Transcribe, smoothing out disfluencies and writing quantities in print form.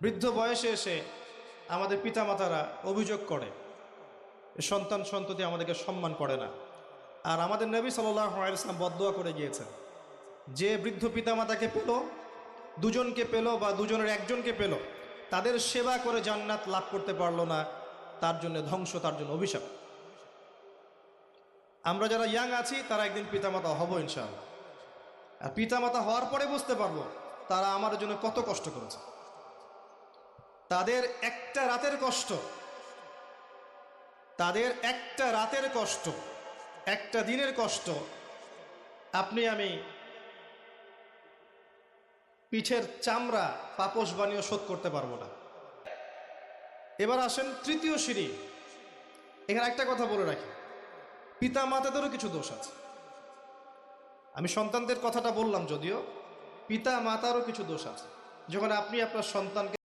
বৃদ্ধ বয়সে এসে আমাদের পিতামাতারা অভিযোগ করে সন্তান সন্ততি আমাদেরকে সম্মান করে না। আর আমাদের নবী সাল্লাল্লাহু আলাইহি ওয়াসাল্লাম বদদুয়া করে গিয়েছেন, যে বৃদ্ধ পিতামাতাকে পেল, দুজনকে পেল বা দুজনের একজনকে পেল, তাদের সেবা করে জান্নাত লাভ করতে পারলো না, তার জন্য ধ্বংস, তার জন্য অভিশাপ। আমরা যারা ইয়াং আছি তারা একদিন পিতামাতা হব ইনশাআল্লাহ। আর পিতামাতা হওয়ার পরে বুঝতে পারবো তারা আমার জন্য কত কষ্ট করেছে। তাদের একটা রাতের কষ্ট, তাদের একটা রাতের কষ্ট, একটা দিনের কষ্ট আপনি আমি পিঠের চামড়া পাপোশ বানিয়ে শোধ করতে পারবো না। এবার আসেন তৃতীয় সিঁড়ি। এখানে একটা কথা বলে রাখি, পিতা মাতাদেরও কিছু দোষ আছে। আমি সন্তানদের কথাটা বললাম, যদিও পিতা মাতারও কিছু দোষ আছে। যখন আপনি আপনার সন্তানকে